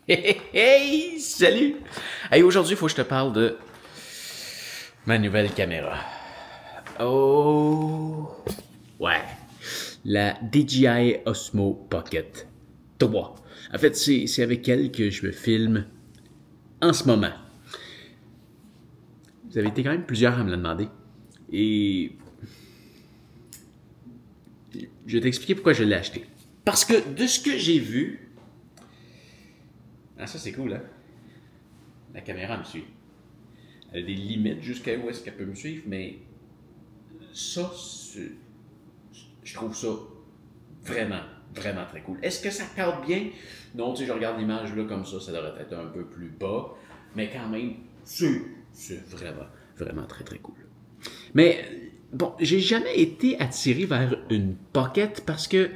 Hey, hey, salut! Hey, aujourd'hui, il faut que je te parle de ma nouvelle caméra. Oh, ouais. La DJI Osmo Pocket 3. En fait, c'est avec elle que je me filme en ce moment. Vous avez été quand même plusieurs à me le demander. Et je vais t'expliquer pourquoi je l'ai acheté. Parce que de ce que j'ai vu... Ah, ça c'est cool, hein? La caméra me suit. Elle a des limites jusqu'à où est-ce qu'elle peut me suivre, mais ça, je trouve ça vraiment, vraiment très cool. Est-ce que ça cadre bien? Non, tu sais, je regarde l'image là comme ça devrait être un peu plus bas, mais quand même, c'est vraiment, vraiment très, très cool. Mais bon, j'ai jamais été attiré vers une pocket parce que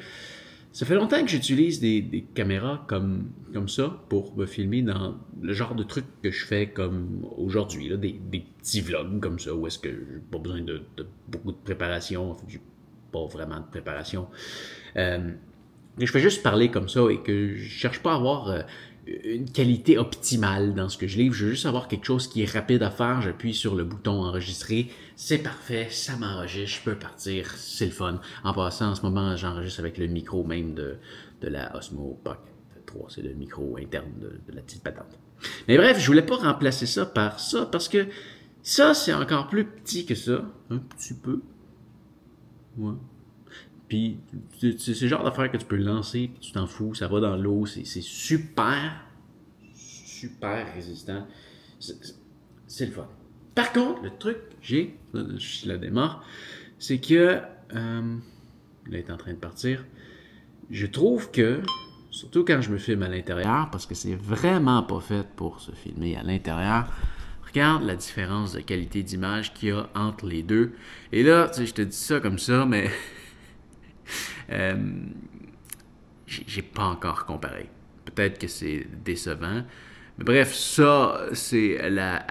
ça fait longtemps que j'utilise des caméras comme ça pour me filmer dans le genre de trucs que je fais comme aujourd'hui, là, des petits vlogs comme ça, où est-ce que j'ai pas besoin de beaucoup de préparation, en fait, j'ai pas vraiment de préparation. Je fais juste parler comme ça et que je cherche pas à avoir une qualité optimale dans ce que je livre. Je veux juste avoir quelque chose qui est rapide à faire. J'appuie sur le bouton enregistrer. C'est parfait, ça m'enregistre, je peux partir, c'est le fun. En passant, en ce moment, j'enregistre avec le micro même de la Osmo Pocket 3. C'est le micro interne de la petite patente. Mais bref, je voulais pas remplacer ça par ça parce que ça, c'est encore plus petit que ça. Un petit peu. Ouais. Puis, c'est le genre d'affaire que tu peux lancer, puis tu t'en fous, ça va dans l'eau, c'est super, super résistant. C'est le fun. Par contre, le truc que j'ai, je la démarre, c'est que, il est en train de partir, je trouve que, surtout quand je me filme à l'intérieur, parce que c'est vraiment pas fait pour se filmer à l'intérieur, regarde la différence de qualité d'image qu'il y a entre les deux. Et là, tu sais, je te dis ça comme ça, mais j'ai pas encore comparé. Peut-être que c'est décevant. Mais bref, ça, c'est la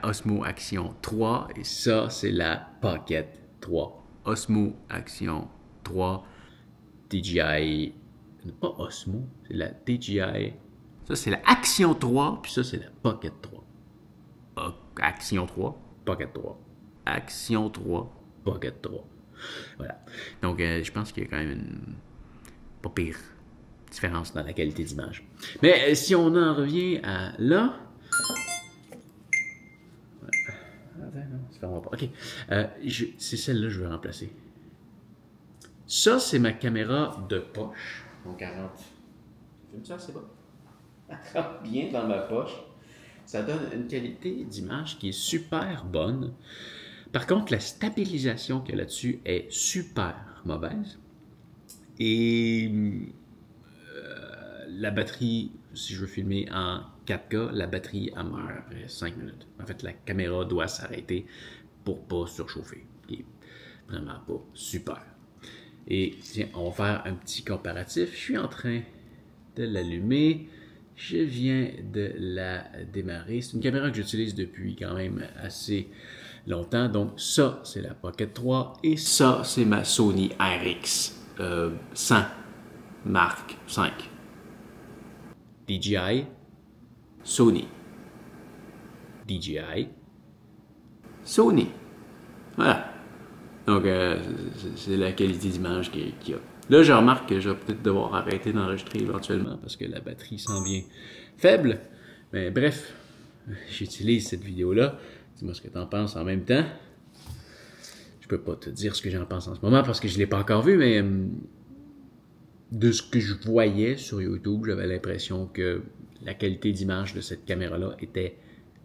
Osmo Action 3 et ça, c'est la Pocket 3. Osmo Action 3 DJI. Pas Osmo, c'est la DJI. Ça, c'est la Action 3, puis ça, c'est la Pocket 3. Action 3, Pocket 3. Action 3, Pocket 3. Voilà. Donc, je pense qu'il y a quand même une pas pire différence dans la qualité d'image. Mais si on en revient à là... Attends, non, ça ne pas. OK. C'est celle-là que je veux remplacer. Ça, c'est ma caméra de poche. Donc, 40. Filme ça, c'est bon. Elle rentre bien dans ma poche. Ça donne une qualité d'image qui est super bonne. Par contre, la stabilisation qu'il y a là-dessus est super mauvaise. Et la batterie, si je veux filmer en 4K, la batterie elle meurt après 5 minutes. En fait, la caméra doit s'arrêter pour pas surchauffer. Et vraiment pas super. Et tiens, on va faire un petit comparatif. Je suis en train de l'allumer. Je viens de la démarrer. C'est une caméra que j'utilise depuis quand même assez longtemps. Donc ça, c'est la Pocket 3 et ça, c'est ma Sony RX 100 Mark 5. DJI, Sony. DJI, Sony. Voilà. Donc, c'est la qualité d'image qu'il y a. Là, je remarque que je vais peut-être devoir arrêter d'enregistrer éventuellement parce que la batterie s'en vient faible. Mais bref, j'utilise cette vidéo-là. Dis-moi ce que tu en penses en même temps. Je peux pas te dire ce que j'en pense en ce moment parce que je ne l'ai pas encore vu, mais de ce que je voyais sur YouTube, j'avais l'impression que la qualité d'image de cette caméra-là était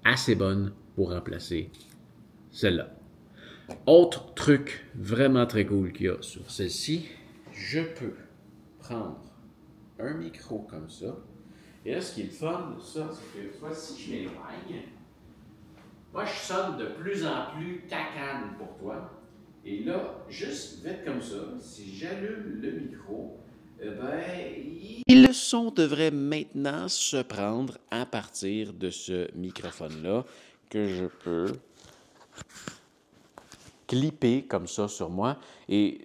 assez bonne pour remplacer celle-là. Autre truc vraiment très cool qu'il y a sur celle-ci, je peux prendre un micro comme ça. Et là, ce qui est le fun de ça, c'est que, tu vois, si je m'éloigne, moi, je sonne de plus en plus cacane pour toi. Et là, juste vite comme ça, si j'allume le micro, le son devrait maintenant se prendre à partir de ce microphone-là que je peux clipper comme ça sur moi. Et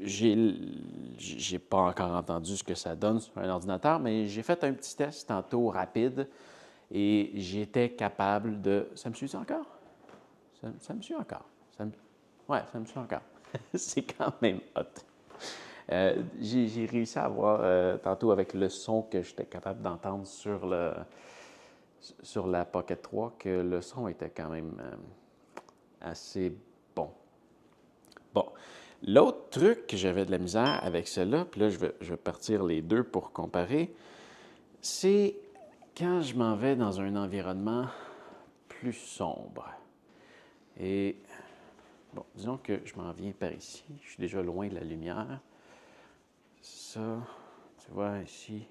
j'ai pas encore entendu ce que ça donne sur un ordinateur, mais j'ai fait un petit test tantôt rapide et j'étais capable de... Ça me suit encore? Ça me suit encore. Ouais, ça me suit encore. C'est quand même hot. J'ai réussi à avoir tantôt avec le son que j'étais capable d'entendre sur la Pocket 3 que le son était quand même assez bon. Bon, l'autre truc que j'avais de la misère avec celle-là, puis là, je vais partir les deux pour comparer, c'est quand je m'en vais dans un environnement plus sombre. Et, bon, disons que je m'en viens par ici, je suis déjà loin de la lumière. Ça, tu vois ici,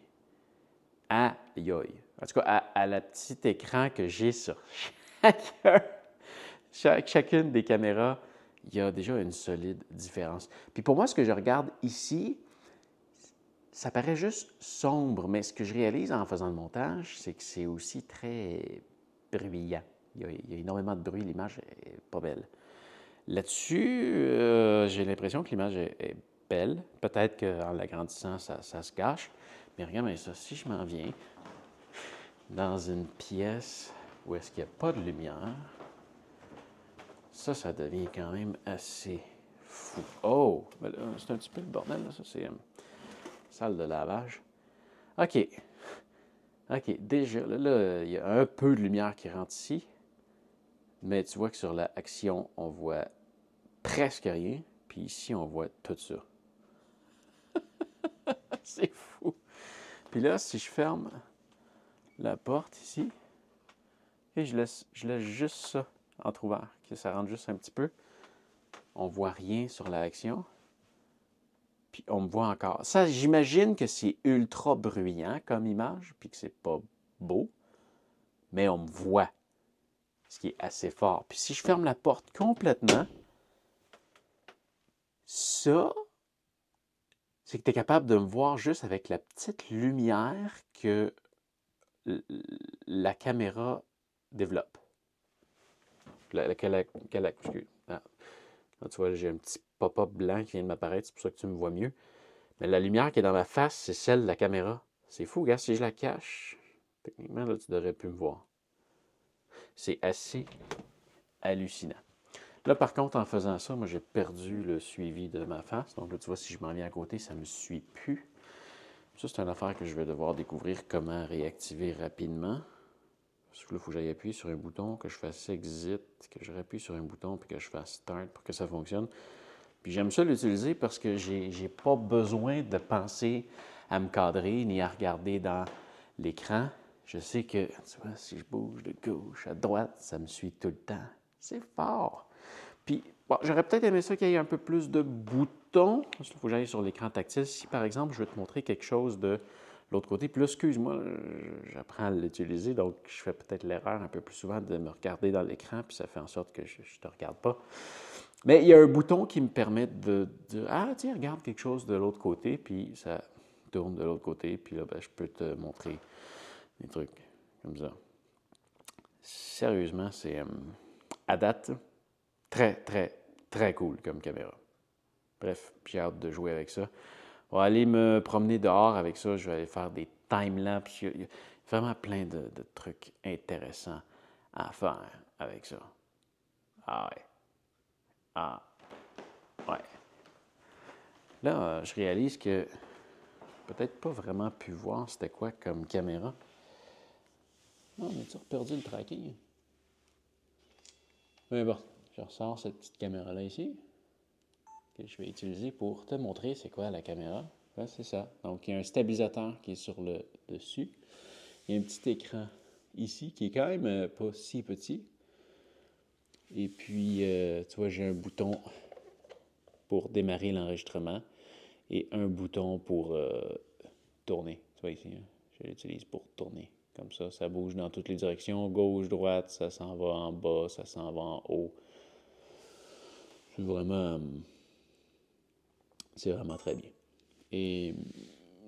aïe aïe. En tout cas, à la petite écran que j'ai sur chacune des caméras, il y a déjà une solide différence. Puis pour moi, ce que je regarde ici, ça paraît juste sombre, mais ce que je réalise en faisant le montage, c'est que c'est aussi très bruyant. Il y a énormément de bruit, l'image est pas belle. Là-dessus, j'ai l'impression que l'image est belle. Peut-être qu'en l'agrandissant, ça se gâche. Mais regarde ça, si je m'en viens dans une pièce où est-ce qu'il n'y a pas de lumière, ça devient quand même assez fou. Oh! C'est un petit peu le bordel, là. Ça, c'est salle de lavage. OK. OK. Déjà, là, il y a un peu de lumière qui rentre ici. Mais tu vois que sur l'action, on voit presque rien. Puis ici, on voit tout ça. C'est fou. Puis là, si je ferme la porte ici, et je laisse juste ça entrouvert, que ça rentre juste un petit peu, on voit rien sur l'action. Puis on me voit encore. Ça, j'imagine que c'est ultra bruyant comme image, puis que c'est pas beau, mais on me voit, ce qui est assez fort. Puis si je ferme la porte complètement, ça, c'est que tu es capable de me voir juste avec la petite lumière que la caméra développe. Excuse. Ah, tu vois, j'ai un petit pop-up blanc qui vient de m'apparaître, c'est pour ça que tu me vois mieux. Mais la lumière qui est dans ma face, c'est celle de la caméra. C'est fou, gars, si je la cache, techniquement, là, tu devrais plus me voir. C'est assez hallucinant. Là, par contre, en faisant ça, moi, j'ai perdu le suivi de ma face. Donc là, tu vois, si je m'en viens à côté, ça ne me suit plus. Ça, c'est une affaire que je vais devoir découvrir comment réactiver rapidement. Parce que là, il faut que j'aille appuyer sur un bouton, que je fasse exit, que je rappuie sur un bouton, puis que je fasse start pour que ça fonctionne. Puis j'aime ça l'utiliser parce que j'ai pas besoin de penser à me cadrer ni à regarder dans l'écran. Je sais que, tu vois, si je bouge de gauche à droite, ça me suit tout le temps. C'est fort. Puis, bon, j'aurais peut-être aimé ça qu'il y ait un peu plus de boutons. Il faut que j'aille sur l'écran tactile. Si, par exemple, je veux te montrer quelque chose de l'autre côté, puis là, excuse-moi, j'apprends à l'utiliser, donc je fais peut-être l'erreur un peu plus souvent de me regarder dans l'écran, puis ça fait en sorte que je ne te regarde pas. Mais il y a un bouton qui me permet de ah, tiens, regarde quelque chose de l'autre côté, puis ça tourne de l'autre côté, puis là, ben, je peux te montrer des trucs comme ça. Sérieusement, c'est à date très, très, très cool comme caméra. Bref, j'ai hâte de jouer avec ça. On va aller me promener dehors avec ça. Je vais aller faire des time-lapse. Il y a vraiment plein de trucs intéressants à faire avec ça. Ah ouais. Ah ouais. Là, je réalise que peut-être pas vraiment pu voir c'était quoi comme caméra. Non, mais tu as perdu le tracking. Mais bon, je ressors cette petite caméra-là ici, que je vais utiliser pour te montrer c'est quoi la caméra. Ouais, c'est ça. Donc, il y a un stabilisateur qui est sur le dessus. Il y a un petit écran ici qui est quand même pas si petit. Et puis, tu vois, j'ai un bouton pour démarrer l'enregistrement et un bouton pour tourner. Tu vois ici, hein? Je l'utilise pour tourner. Comme ça bouge dans toutes les directions. Gauche, droite, ça s'en va en bas, ça s'en va en haut. C'est vraiment très bien. Et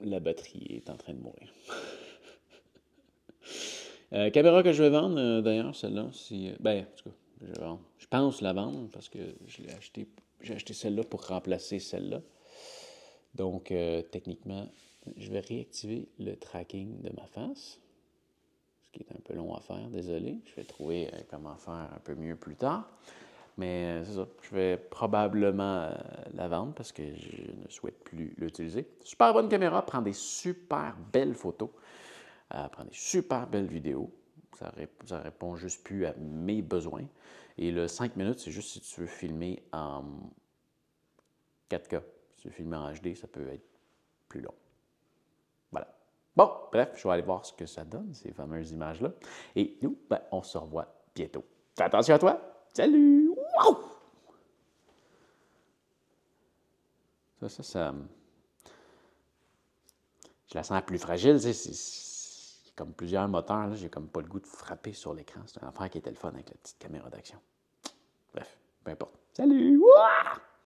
la batterie est en train de mourir. Caméra que je vais vendre, d'ailleurs, celle-là, c'est... Ben, en tout cas, je pense la vendre parce que j'ai acheté celle-là pour remplacer celle-là. Donc, techniquement, je vais réactiver le tracking de ma face, ce qui est un peu long à faire, désolé. Je vais trouver comment faire un peu mieux plus tard. Mais c'est ça, je vais probablement la vendre parce que je ne souhaite plus l'utiliser. Super bonne caméra, prend des super belles photos, prend des super belles vidéos. Ça répond juste plus à mes besoins. Et le 5 minutes, c'est juste si tu veux filmer en 4K. Si tu veux filmer en HD, ça peut être plus long. Voilà. Bon, bref, je vais aller voir ce que ça donne, ces fameuses images-là. Et nous, ben, on se revoit bientôt. Fais attention à toi. Salut! Wow! Ça, je la sens plus fragile. Tu sais, c'est comme plusieurs moteurs. J'ai comme pas le goût de frapper sur l'écran. C'est un affaire qui était le fun avec la petite caméra d'action. Bref, peu importe. Salut! Wow!